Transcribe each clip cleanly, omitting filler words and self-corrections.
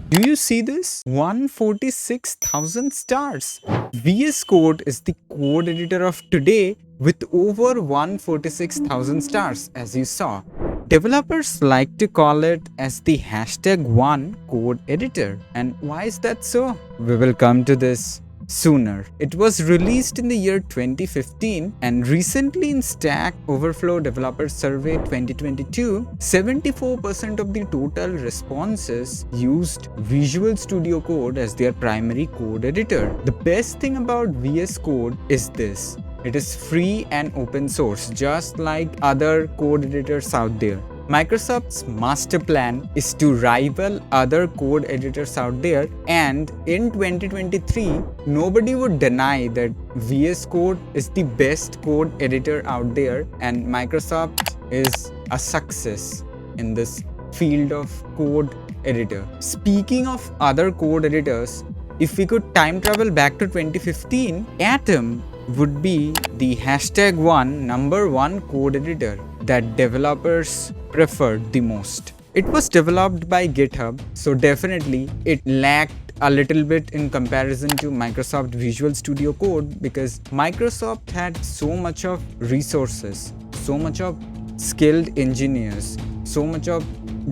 Do you see this? 146,000 stars. VS Code is the code editor of today with over 146,000 stars, as you saw. Developers like to call it as the #1 code editor. And why is that so? We will come to this sooner. It was released in the year 2015 and recently in Stack Overflow Developer Survey 2022, 74% of the total responses used Visual Studio Code as their primary code editor. The best thing about VS Code is this. It is free and open source, just like other code editors out there. Microsoft's master plan is to rival other code editors out there, and in 2023, nobody would deny that VS Code is the best code editor out there, and Microsoft is a success in this field of code editor. Speaking of other code editors, if we could time travel back to 2015, Atom would be the #1 code editor that developers preferred the most. It was developed by GitHub, so definitely it lacked a little bit in comparison to Microsoft Visual Studio Code because Microsoft had so much of resources, so much of skilled engineers, so much of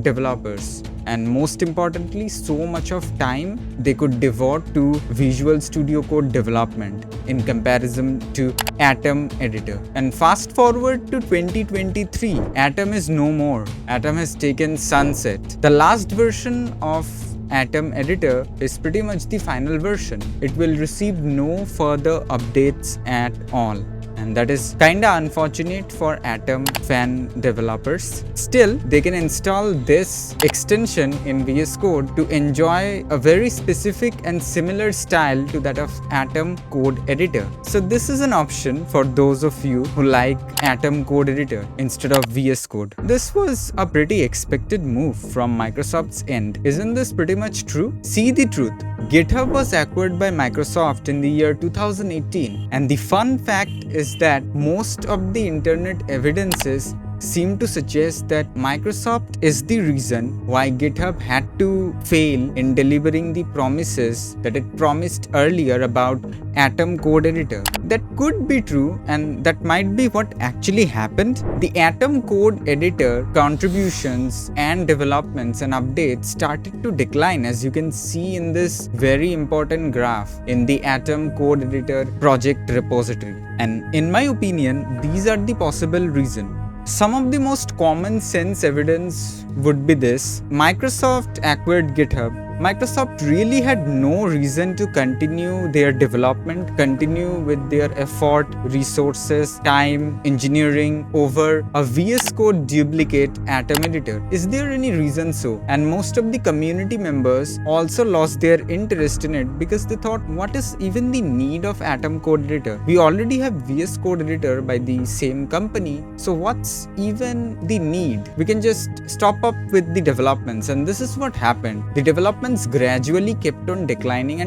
developers, and most importantly, so much of time they could devote to Visual Studio Code development in comparison to Atom editor. And fast forward to 2023, Atom is no more. Atom has taken sunset. The last version of Atom editor is pretty much the final version. It will receive no further updates at all. And that is kinda unfortunate for Atom fan developers. Still, they can install this extension in VS Code to enjoy a very specific and similar style to that of Atom code editor. So this is an option for those of you who like Atom code editor instead of VS Code. This was a pretty expected move from Microsoft's end. Isn't this pretty much true? See the truth. GitHub was acquired by Microsoft in the year 2018, and the fun fact is that most of the internet evidences seem to suggest that Microsoft is the reason why GitHub had to fail in delivering the promises that it promised earlier about Atom code editor. That could be true, and that might be what actually happened. The Atom code editor contributions and developments and updates started to decline, as you can see in this very important graph in the Atom code editor project repository. And in my opinion, these are the possible reasons. Some of the most common sense evidence would be this. Microsoft acquired GitHub. Microsoft really had no reason to continue their development, continue with their effort, resources, time, engineering over a VS Code duplicate Atom editor. Is there any reason so? And most of the community members also lost their interest in it because they thought, what is even the need of Atom code editor? We already have VS Code editor by the same company, so what's even the need? We can just stop up with the developments, and this is what happened. The development gradually kept on declining,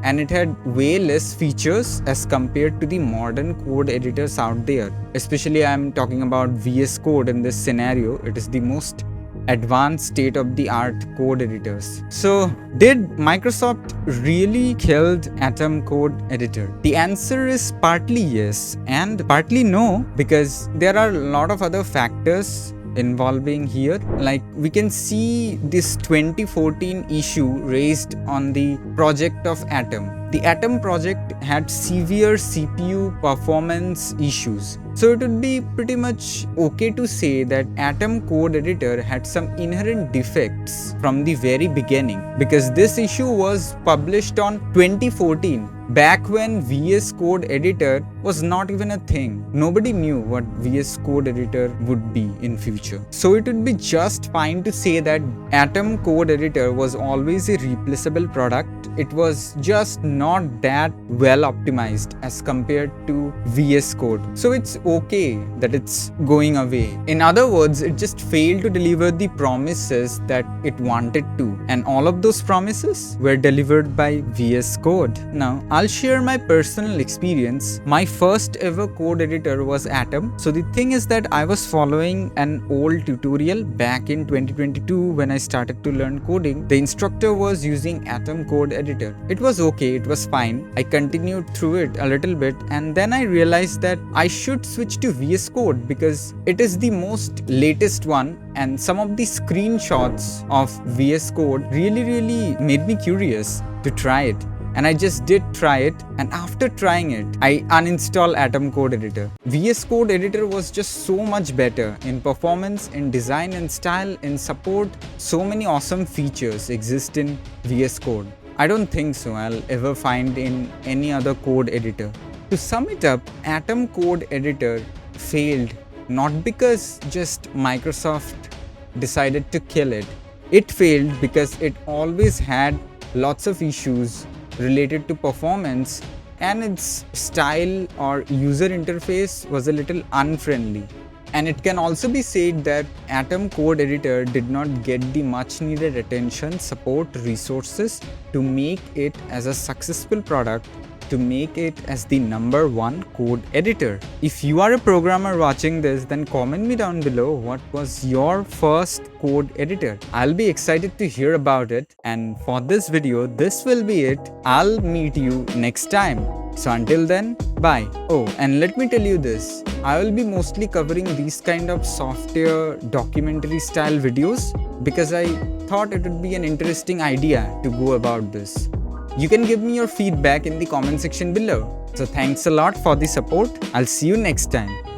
and it had way less features as compared to the modern code editors out there. Especially I'm talking about VS Code in this scenario. It is the most advanced state-of-the-art code editors. So, did Microsoft really killed Atom code editor? The answer is partly yes and partly no, because there are a lot of other factors involving here. Like we can see this 2014 issue raised on the project of Atom. The Atom project had severe CPU performance issues. So it would be pretty much okay to say that Atom code editor had some inherent defects from the very beginning, because this issue was published on 2014, back when VS Code editor was not even a thing. Nobody knew what VS Code editor would be in future. So it would be just fine to say that Atom code editor was always a replaceable product. It was just not that well optimized as compared to VS Code. So it's okay that it's going away. In other words, it just failed to deliver the promises that it wanted to. And all of those promises were delivered by VS Code. Now, I'll share my personal experience. My first ever code editor was Atom. So the thing is that I was following an old tutorial back in 2022 when I started to learn coding. The instructor was using Atom code editor. It was okay, it was fine. I continued through it a little bit, and then I realized that I should switch to VS Code because it is the most latest one, and some of the screenshots of VS Code really made me curious to try it. And I just did try it, and after trying it, I uninstalled Atom Code Editor. VS Code Editor was just so much better in performance, in design and style, in support. So many awesome features exist in VS Code. I don't think so I'll ever find in any other code editor. To sum it up, Atom Code Editor failed not because just Microsoft decided to kill it. It failed because it always had lots of issues related to performance, and its style or user interface was a little unfriendly. And it can also be said that Atom Code Editor did not get the much needed attention, support, resources to make it as a successful product, to make it as the #1 code editor. If you are a programmer watching this, then comment me down below what was your first code editor. I'll be excited to hear about it. And for this video, this will be it. I'll meet you next time. So until then, bye. Oh, and let me tell you this. I will be mostly covering these kind of software documentary style videos because I thought it would be an interesting idea to go about this. You can give me your feedback in the comment section below. So thanks a lot for the support. I'll see you next time.